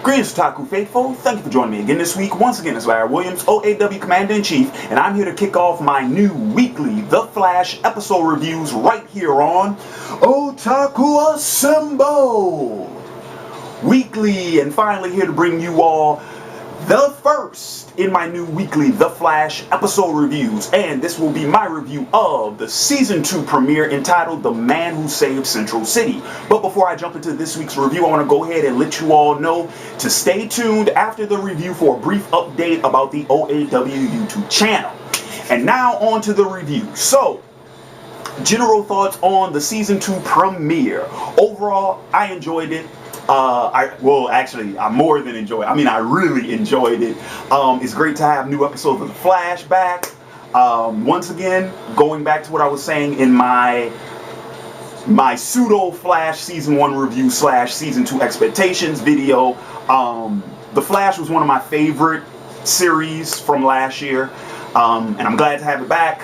Greetings, Otaku Faithful. Thank you for joining me again this week. Once again, it's Larry Williams, OAW Commander-in-Chief, and I'm here to kick off my new weekly The Flash episode reviews right here on Otaku Assemble! Weekly, and finally here to bring you all the first in my new weekly The Flash episode reviews, and this will be my review of the Season 2 premiere entitled The Man Who Saved Central City. But before I jump into this week's review, I want to go ahead and let you all know to stay tuned after the review for a brief update about the OAW YouTube channel. And now on to the review. So, general thoughts on the Season 2 premiere. Overall, I enjoyed it. I more than enjoyed it. I mean, I really enjoyed it. It's great to have new episodes of The Flash back. Once again, going back to what I was saying in my pseudo Flash Season 1 review / Season 2 expectations video. The Flash was one of my favorite series from last year, and I'm glad to have it back.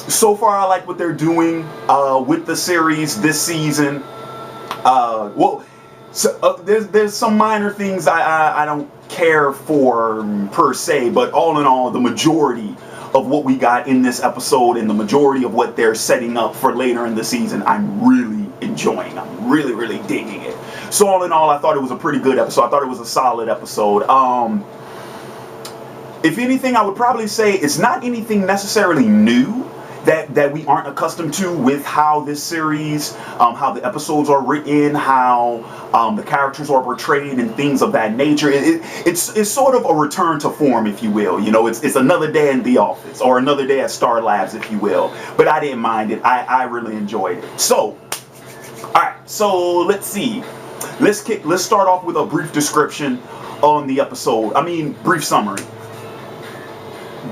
So far, I like what they're doing with the series this season. There's some minor things I don't care for per se, but all in all, the majority of what we got in this episode and the majority of what they're setting up for later in the season, I'm really enjoying. I'm really digging it. So all in all, I thought it was a pretty good episode. I thought it was a solid episode. If anything, I would probably say it's not anything necessarily new that we aren't accustomed to with how this series, how the episodes are written, how the characters are portrayed, and things of that nature. It's sort of a return to form, if you will. You know, it's another day in the office, or another day at Star Labs, if you will. But I didn't mind it. I really enjoyed it. So, all right. So let's see. Let's start off with a brief description on the episode. I mean, brief summary.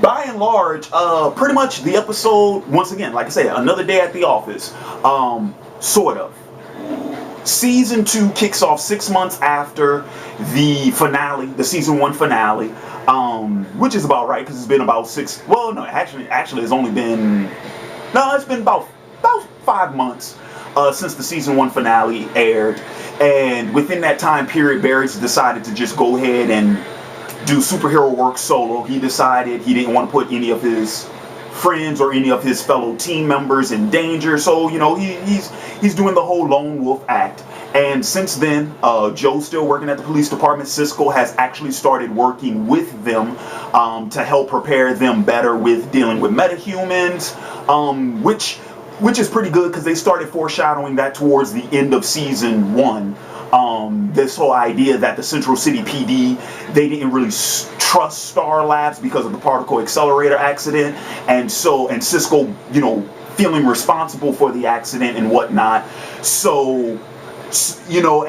By and large, pretty much the episode, once again, like I said, another day at the office, sort of. Season 2 kicks off 6 months after the finale, the Season 1 finale, which is about right, because it's been about actually it's only been, it's been about 5 months since the Season 1 finale aired, and within that time period, Barry's decided to just go ahead and do superhero work solo. He decided he didn't want to put any of his friends or any of his fellow team members in danger, so you know he's doing the whole lone wolf act. And since then, Joe's still working at the police department. Cisco has actually started working with them to help prepare them better with dealing with metahumans, which is pretty good because they started foreshadowing that towards the end of Season 1. This whole idea that the Central City PD, they didn't really trust Star Labs because of the particle accelerator accident, and Cisco, you know, feeling responsible for the accident and whatnot. So, you know,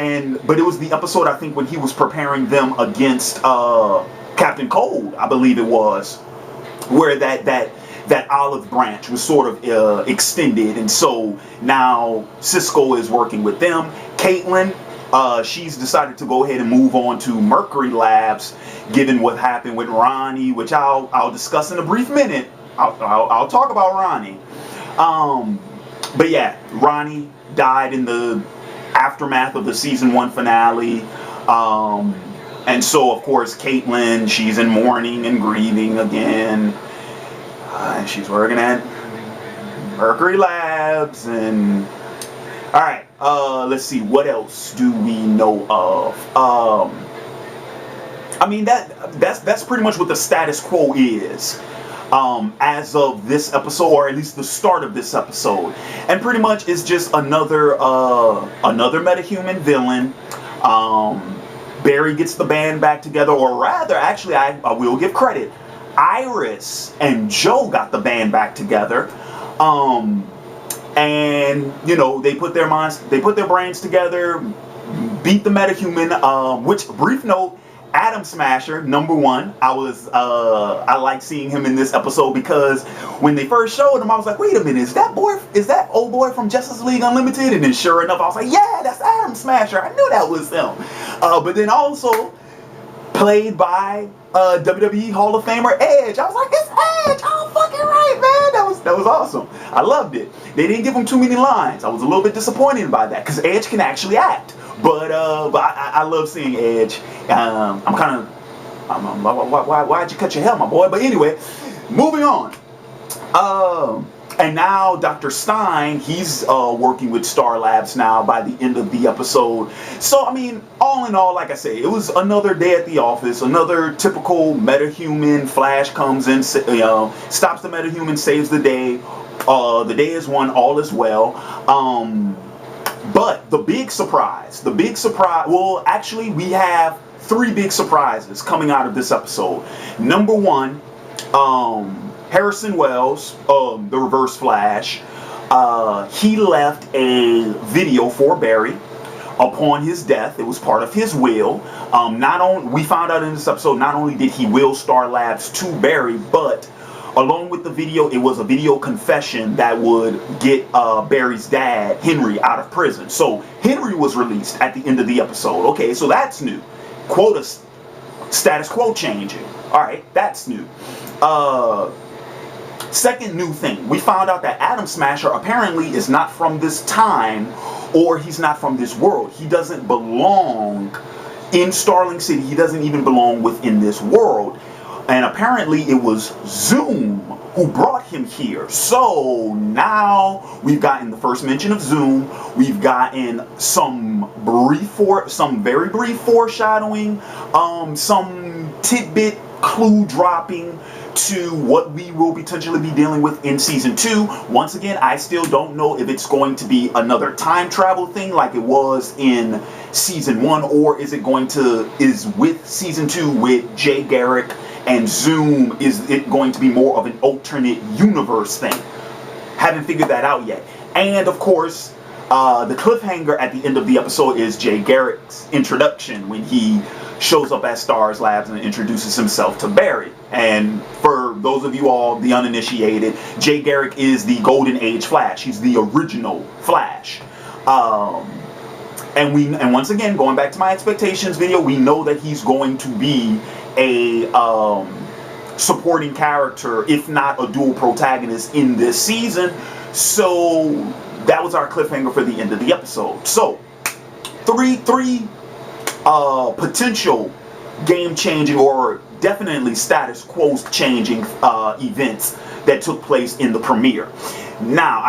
but it was the episode, I think, when he was preparing them against Captain Cold, I believe it was, where that olive branch was sort of extended, and so now Cisco is working with them. Caitlin, she's decided to go ahead and move on to Mercury Labs, given what happened with Ronnie, which I'll discuss in a brief minute. I'll talk about Ronnie. But yeah, Ronnie died in the aftermath of the Season 1 finale. And so, of course, Caitlin, she's in mourning and grieving again. And she's working at Mercury Labs, and alright, let's see, what else do we know of? I mean, that's pretty much what the status quo is as of this episode, or at least the start of this episode. And pretty much it's just another metahuman villain. Barry gets the band back together, or rather, actually, I will give credit. Iris and Joe got the band back together, and you know they put their brains together, beat the metahuman. Which, brief note, Atom Smasher #1. I like seeing him in this episode because when they first showed him, I was like, wait a minute, is that old boy from Justice League Unlimited? And then sure enough, I was like, yeah, that's Atom Smasher. I knew that was him. But then also played by WWE Hall of Famer Edge. I was like, it's Edge! Oh, fucking right, man! That was awesome. I loved it. They didn't give him too many lines. I was a little bit disappointed by that because Edge can actually act. But I love seeing Edge. I'm kind of, why'd you cut your hair, my boy? But anyway, moving on. And now Dr. Stein, he's working with Star Labs now by the end of the episode. So, I mean, all in all, like I say, it was another day at the office, another typical metahuman. Flash comes in, stops the metahuman, saves the day. The day is won, all is well. But the big surprise, well, actually, we have 3 big surprises coming out of this episode. Number one, Harrison Wells, the Reverse Flash, he left a video for Barry upon his death. It was part of his will. We found out in this episode, not only did he will Star Labs to Barry, but along with the video, it was a video confession that would get Barry's dad, Henry, out of prison. So Henry was released at the end of the episode. Okay, so that's new. Status quo changing. All right, that's new. Second new thing, we found out that Atom Smasher apparently is not from this time, or he's not from this world. He doesn't belong in Starling City. He doesn't even belong within this world. And apparently it was Zoom who brought him here. So now we've gotten the first mention of Zoom. We've gotten some very brief foreshadowing, some tidbit clue dropping to what we will potentially be dealing with in season 2. Once again, I still don't know if it's going to be another time travel thing like it was in season 1, or is with season 2 with Jay Garrick and Zoom, is it going to be more of an alternate universe thing? Haven't figured that out yet. And of course, the cliffhanger at the end of the episode is Jay Garrick's introduction when he shows up at Star Labs and introduces himself to Barry. And for those of you all, the uninitiated, Jay Garrick is the Golden Age Flash. He's the original Flash. And once again, going back to my expectations video, we know that he's going to be a supporting character, if not a dual protagonist in this season. So that was our cliffhanger for the end of the episode. So three potential game-changing, or definitely status quo changing events that took place in the premiere. Now,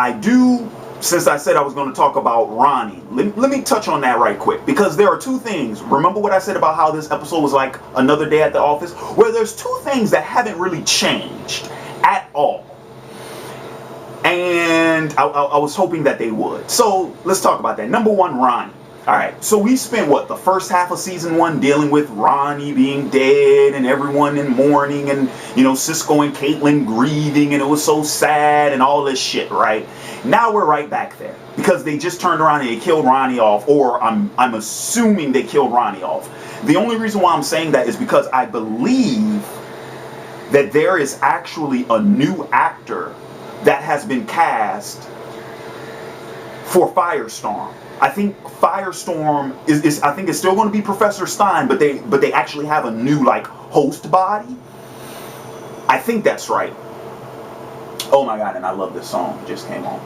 since I said I was going to talk about Ronnie, let me touch on that right quick, because there are 2 things. Remember what I said about how this episode was like another day at the office? Well, there's 2 things that haven't really changed at all. And I was hoping that they would. So let's talk about that. Number 1, Ronnie. Alright, so we spent, the first half of season 1 dealing with Ronnie being dead and everyone in mourning and, Cisco and Caitlin grieving, and it was so sad and all this shit, right? Now we're right back there because they just turned around and they killed Ronnie off, or I'm assuming they killed Ronnie off. The only reason why I'm saying that is because I believe that there is actually a new actor that has been cast for Firestorm. I think Firestorm is I think it's still going to be Professor Stein, but they actually have a new host body. I think that's right. Oh my god, and I love this song. It just came on.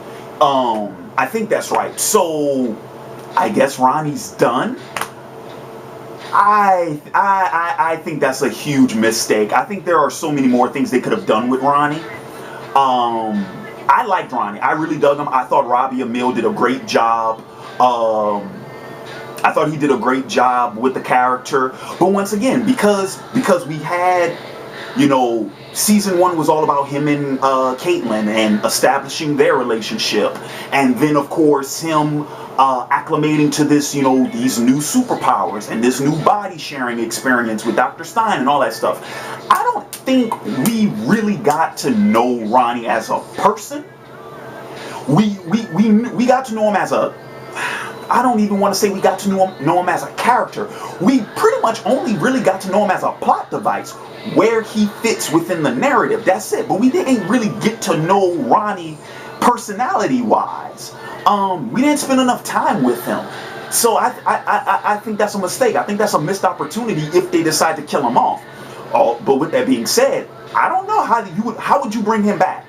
I think that's right. So I guess Ronnie's done. I think that's a huge mistake. I think there are so many more things they could have done with Ronnie. I liked Ronnie. I really dug him. I thought Robbie Amell did a great job. I thought he did a great job with the character. But once again, because we had, season 1 was all about him and Caitlin and establishing their relationship. And then, of course, him acclimating to this, these new superpowers and this new body sharing experience with Dr. Stein and all that stuff. I don't think we really got to know Ronnie as a person. We got to know him as I don't even want to say we got to know him as a character. We pretty much only really got to know him as a plot device, where he fits within the narrative. That's it. But we didn't really get to know Ronnie personality-wise. We didn't spend enough time with him. So I think that's a mistake. I think that's a missed opportunity if they decide to kill him off. But with that being said, I don't know how would you bring him back?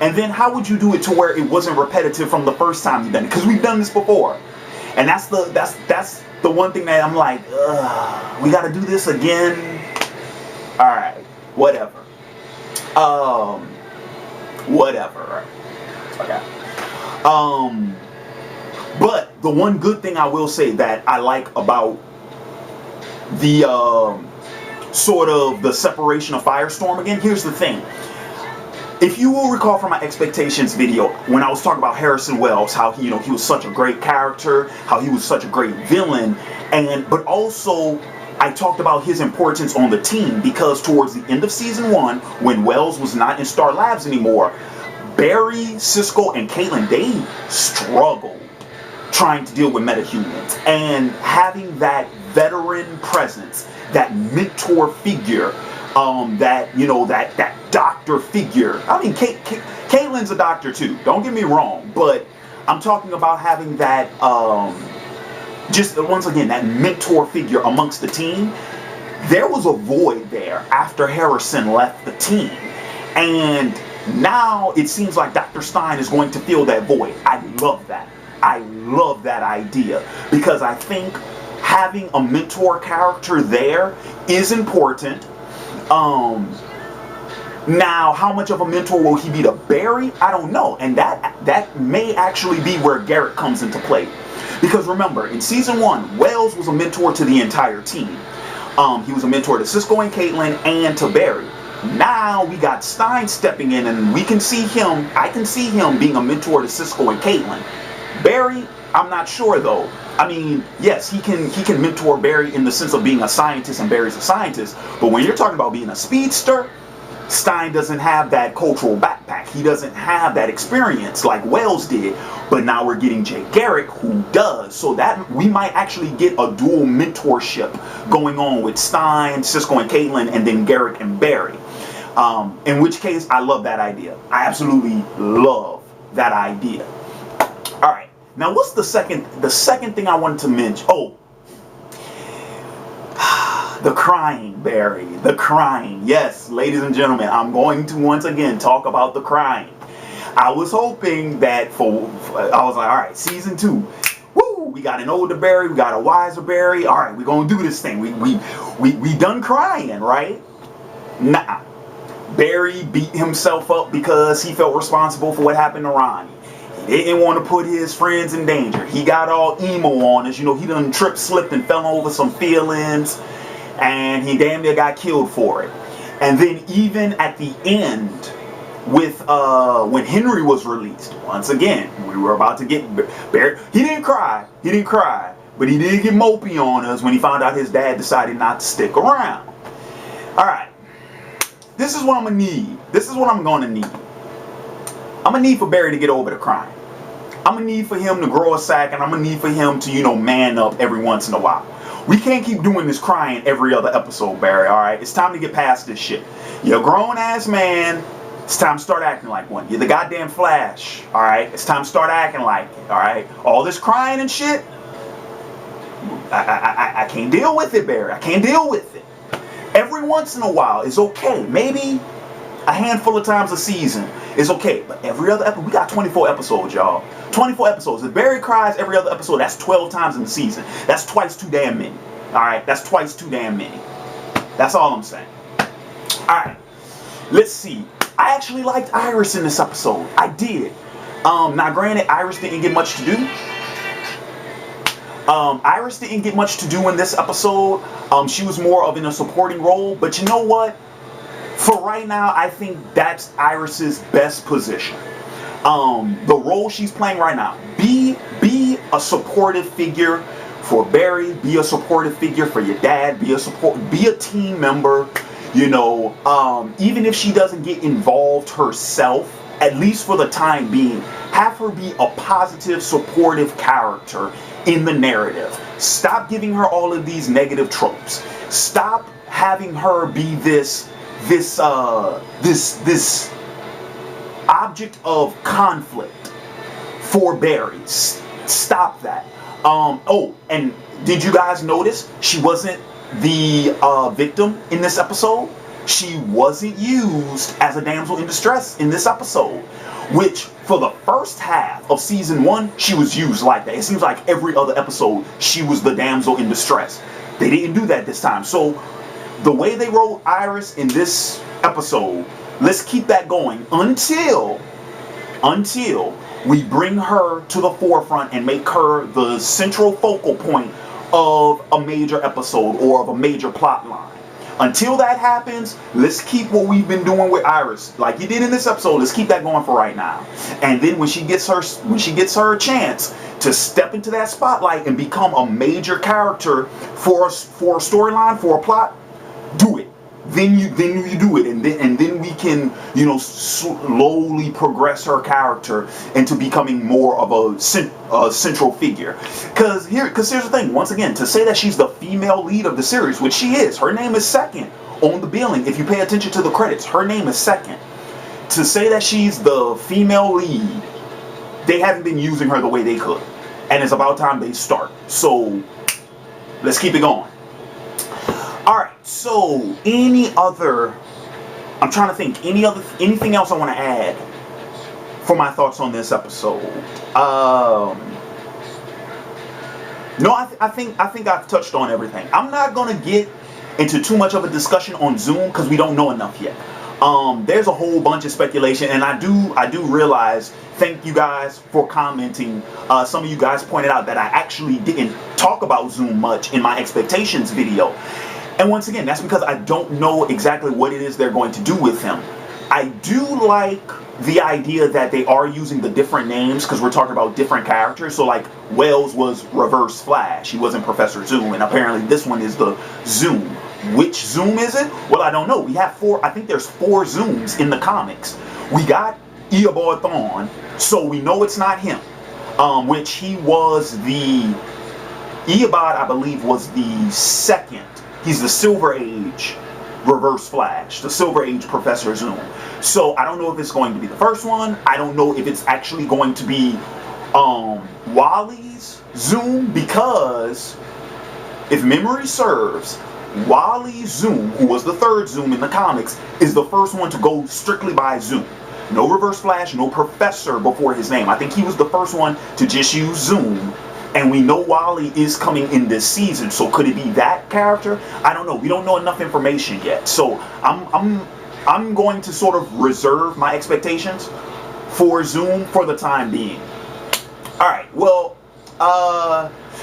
And then how would you do it to where it wasn't repetitive from the first time you've done it? Because we've done this before. And that's the one thing that I'm like, ugh, we got to do this again. All right, whatever. Whatever. Okay. But the one good thing I will say that I like about the sort of the separation of Firestorm again, here's the thing. If you will recall from my expectations video, when I was talking about Harrison Wells, how he was such a great character, how he was such a great villain, but also I talked about his importance on the team, because towards the end of season 1, when Wells was not in Star Labs anymore, Barry, Cisco, and Caitlin, they struggled trying to deal with metahumans, and having that veteran presence, that mentor figure, that doctor figure. I mean, Caitlin's a doctor too, don't get me wrong, but I'm talking about having that, just once again, that mentor figure amongst the team. There was a void there after Harrison left the team, and now it seems like Dr. Stein is going to fill that void. I love that. I love that idea, because I think having a mentor character there is important. Now, how much of a mentor will he be to Barry? I don't know. And that may actually be where Garrett comes into play. Because remember, in season 1, Wells was a mentor to the entire team. He was a mentor to Cisco and Caitlin and to Barry. Now we got Stein stepping in, and I can see him being a mentor to Cisco and Caitlin. Barry, I'm not sure though. I mean, yes, he can mentor Barry in the sense of being a scientist, and Barry's a scientist. But when you're talking about being a speedster, Stein doesn't have that cultural backpack. He doesn't have that experience like Wells did. But now we're getting Jay Garrick, who does. So that we might actually get a dual mentorship going on with Stein, Cisco, and Caitlin, and then Garrick and Barry. In which case, I love that idea. I absolutely love that idea. All right. Now, what's the second thing I wanted to mention? Oh, the crying, Barry. The crying. Yes, ladies and gentlemen, I'm going to once again talk about the crying. I was hoping that I was like, all right, season 2. Woo, we got an older Barry, we got a wiser Barry. All right, we're going to do this thing. We done crying, right? Nah. Barry beat himself up because he felt responsible for what happened to Ronnie. He didn't want to put his friends in danger. He got all emo on us. He done tripped, slipped, and fell over some feelings. And he damn near got killed for it. And then even at the end, with when Henry was released, once again, we were about to get Barry. He didn't cry, but he did get mopey on us when he found out his dad decided not to stick around. All right, this is what I'm gonna need. This is what I'm gonna need. I'm gonna need for Barry to get over the crying. I'm gonna need for him to grow a sack, and I'm gonna need for him to, man up every once in a while. We can't keep doing this crying every other episode, Barry, all right? It's time to get past this shit. You're a grown-ass man. It's time to start acting like one. You're the goddamn Flash, all right? It's time to start acting like it, all right? All this crying and shit, I can't deal with it, Barry. I can't deal with it. Every once in a while is okay. Maybe a handful of times a season is okay. But every other episode, we got 24 episodes, y'all. 24 episodes. If Barry cries every other episode, that's 12 times in the season. That's twice too damn many. All right? That's twice too damn many. That's all I'm saying. All right. Let's see. I actually liked Iris in this episode. I did. Now, granted, Iris didn't get much to do. Iris didn't get much to do in this episode. She was more of in a supporting role. But you know what? For right now, I think that's Iris's best position. The role she's playing right now. Be a supportive figure for Barry. Be a supportive figure for your dad. Be a team member. Even if she doesn't get involved herself, at least for the time being, have her be a positive, supportive character in the narrative. Stop giving her all of these negative tropes. Stop having her be this object of conflict for Barry. Stop that. Oh, and did you guys notice she wasn't the victim in this episode? She wasn't used as a damsel in distress in this episode. which for the first half of season 1, she was used like that. It seems like every other episode, she was the damsel in distress. They didn't do that this time. So the way they wrote Iris in this episode, let's keep that going until we bring her to the forefront and make her the central focal point of a major episode or of a major plot line. Until that happens, let's keep what we've been doing with Iris, like you did in this episode. Let's keep that going for right now. And then when she gets her chance to step into that spotlight and become a major character for a storyline, for a plot, do it. Then you do it, and then we can, you know, slowly progress her character into becoming more of a central figure. Because here's the thing. Once again, to say that she's the female lead of the series, which she is, her name is second on the billing. If you pay attention to the credits, her name is second. To say that she's the female lead, they haven't been using her the way they could, and it's about time they start. So let's keep it going. Alright, so I'm trying to think, anything else I want to add for my thoughts on this episode? No, I think I've touched on everything. I'm not going to get into too much of a discussion on Zoom because we don't know enough yet. There's a whole bunch of speculation, and I do realize, thank you guys for commenting. Some of you guys pointed out that I actually didn't talk about Zoom much in my expectations video. And once again, that's because I don't know exactly what it is they're going to do with him. I do like the idea that they are using the different names because we're talking about different characters. So like Wells was Reverse Flash. He wasn't Professor Zoom. And apparently this one is the Zoom. Which Zoom is it? Well, I don't know. We have I think there's 4 Zooms in the comics. We got Eobard Thawne, so we know it's not him. Which he was Eobard, I believe, was the second. He's the Silver Age Reverse Flash, the Silver Age Professor Zoom. So I don't know if it's going to be the first one. I don't know if it's actually going to be Wally's Zoom, because if memory serves, Wally Zoom, who was the 3rd Zoom in the comics, is the first one to go strictly by Zoom. No Reverse Flash, no Professor before his name. I think he was the first one to just use Zoom. And we know Wally is coming in this season, so could it be that character? I don't know. We don't know enough information yet, so I'm going to sort of reserve my expectations for Zoom for the time being. All right. Well,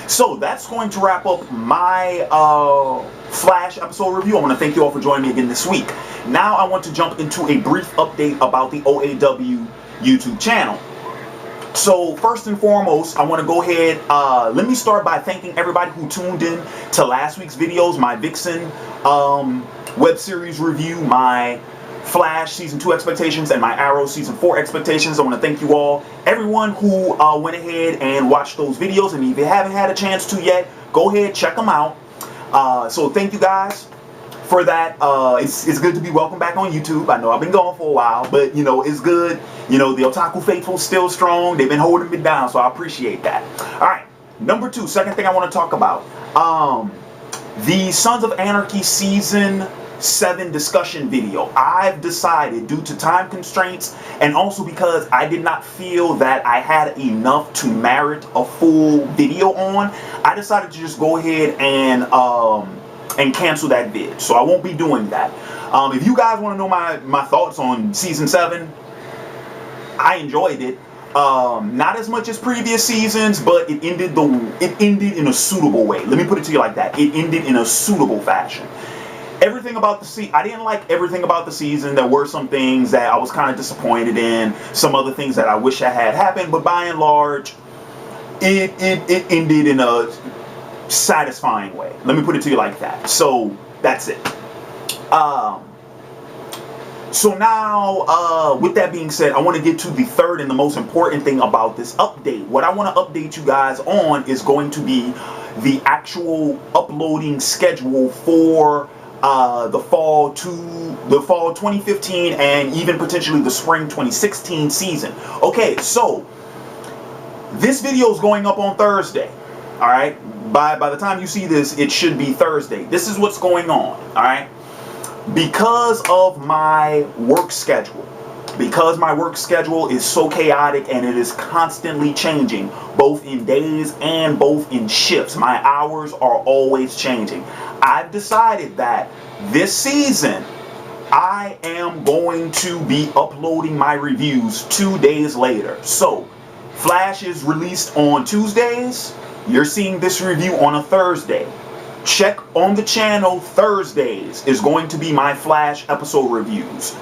so that's going to wrap up my Flash episode review. I want to thank you all for joining me again this week. Now I want to jump into a brief update about the OAW YouTube channel. So first and foremost, I want to go ahead, let me start by thanking everybody who tuned in to last week's videos, my Vixen web series review, my Flash Season 2 expectations, and my Arrow Season 4 expectations. I want to thank you all, everyone who went ahead and watched those videos, and if you haven't had a chance to yet, go ahead, check them out. So thank you guys for that. It's good to be welcome back on YouTube. I know I've been gone for a while, but you know, it's good. You know, the Otaku Faithful still strong. They've been holding me down, so I appreciate that. Alright, number 2, second thing I want to talk about. The Sons of Anarchy Season 7 discussion video. I've decided, due to time constraints, and also because I did not feel that I had enough to merit a full video on, I decided to just go ahead and cancel that vid. So I won't be doing that. If you guys want to know my thoughts on Season 7, I enjoyed it. Not as much as previous seasons, but it ended in a suitable way. Let me put it to you like that. It ended in a suitable fashion. Everything about I didn't like everything about the season. There were some things that I was kind of disappointed in, some other things that I wish I had happened, but by and large, it ended in a satisfying way. Let me put it to you like that. So that's it. So now, with that being said, I want to get to the third and the most important thing about this update. What I want to update you guys on is going to be the actual uploading schedule for the fall 2015 and even potentially the spring 2016 season. Okay, so this video is going up on Thursday. All right, by the time you see this, it should be Thursday. This is what's going on. All right. Because of my work schedule, because my work schedule is so chaotic and it is constantly changing, both in days and both in shifts. My hours are always changing. I've decided that this season, I am going to be uploading my reviews 2 days later. So, Flash is released on Tuesdays. You're seeing this review on a Thursday. Check on the channel. Thursdays is going to be my Flash episode reviews.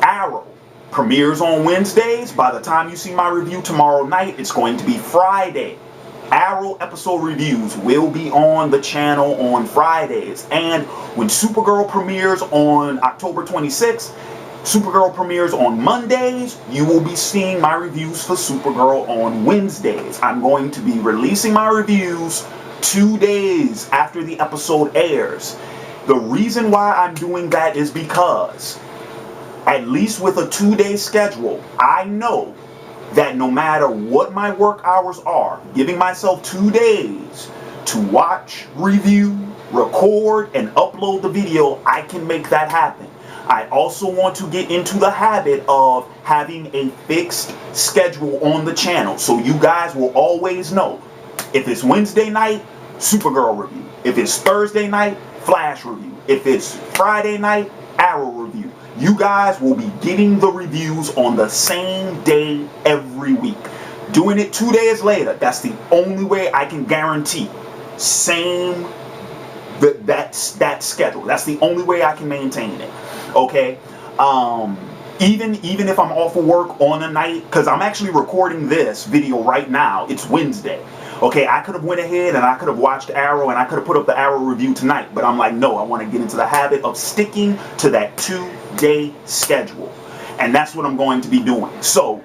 Arrow premieres on Wednesdays. By the time you see my review tomorrow night, it's going to be Friday. Arrow episode reviews will be on the channel on Fridays. And when Supergirl premieres on October 26th, Supergirl premieres on Mondays, you will be seeing my reviews for Supergirl on Wednesdays. I'm going to be releasing my reviews 2 days after the episode airs. The reason why I'm doing that is because, at least with a 2-day schedule, I know that no matter what my work hours are, giving myself 2 days to watch, review, record, and upload the video, I can make that happen. I also want to get into the habit of having a fixed schedule on the channel, so you guys will always know. If it's Wednesday night, Supergirl review. If it's Thursday night, Flash review. If it's Friday night, Arrow review. You guys will be getting the reviews on the same day every week. Doing it 2 days later, that's the only way I can guarantee that schedule. That's the only way I can maintain it. Okay? Even if I'm off of work on a night, because I'm actually recording this video right now, it's Wednesday. Okay, I could have went ahead and I could have watched Arrow and I could have put up the Arrow review tonight, but I'm like, no, I want to get into the habit of sticking to that 2-day schedule. And that's what I'm going to be doing. So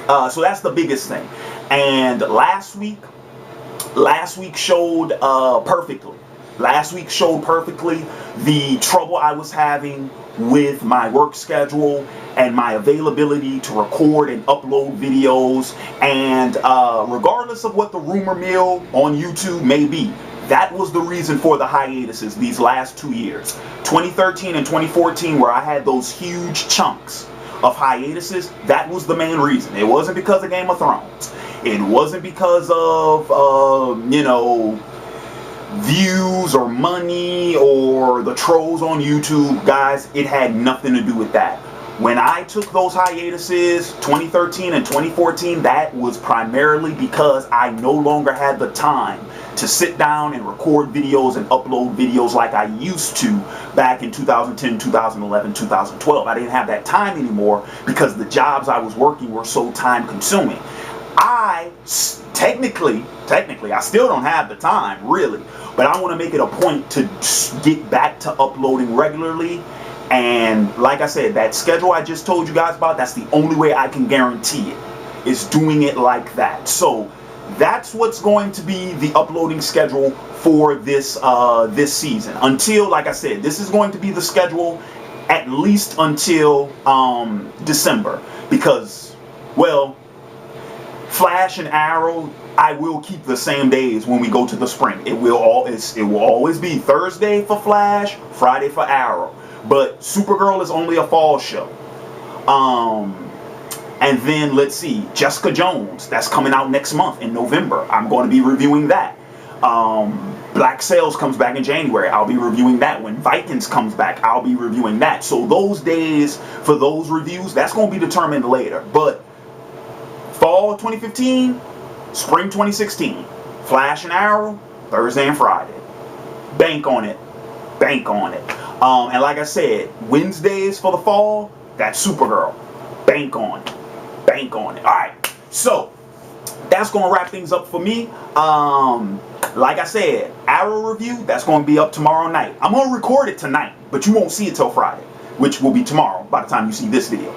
that's the biggest thing. And last week showed perfectly. Last week showed perfectly the trouble I was having with my work schedule and my availability to record and upload videos. And regardless of what the rumor mill on YouTube may be, that was the reason for the hiatuses these last 2 years. 2013 and 2014, where I had those huge chunks of hiatuses, that was the main reason. It wasn't because of Game of Thrones. It wasn't because of, views or money or the trolls on YouTube. Guys, it had nothing to do with that. When I took those hiatuses, 2013 and 2014, that was primarily because I no longer had the time to sit down and record videos and upload videos like I used to back in 2010, 2011, 2012. I didn't have that time anymore because the jobs I was working were so time consuming. I technically, I still don't have the time, really, but I want to make it a point to get back to uploading regularly. And like I said, that schedule I just told you guys about, that's the only way I can guarantee it, is doing it like that. So that's what's going to be the uploading schedule for this this season. Until, like I said, this is going to be the schedule at least until December, because, well, Flash and Arrow, I will keep the same days when we go to the spring. It will always be Thursday for Flash, Friday for Arrow. But Supergirl is only a fall show. And then, let's see, Jessica Jones, that's coming out next month in November. I'm going to be reviewing that. Black Sails comes back in January. I'll be reviewing that. When Vikings comes back, I'll be reviewing that. So those days for those reviews, that's going to be determined later. But fall 2015, spring 2016, Flash and Arrow, Thursday and Friday. Bank on it. Bank on it. And like I said, Wednesdays for the fall, that's Supergirl. Bank on it. Bank on it. Alright, so that's going to wrap things up for me. Like I said, Arrow review, that's going to be up tomorrow night. I'm going to record it tonight, but you won't see it till Friday, which will be tomorrow by the time you see this video.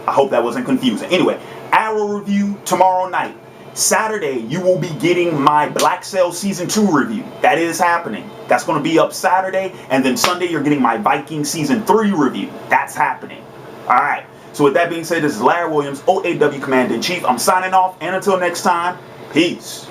I hope that wasn't confusing. Anyway, Arrow review tomorrow night. Saturday, you will be getting my Black Sails Season 2 review. That is happening. That's going to be up Saturday. And then Sunday, you're getting my Viking Season 3 review. That's happening. Alright. So with that being said, this is Larry Williams, OAW Commander-in-Chief. I'm signing off. And until next time, peace.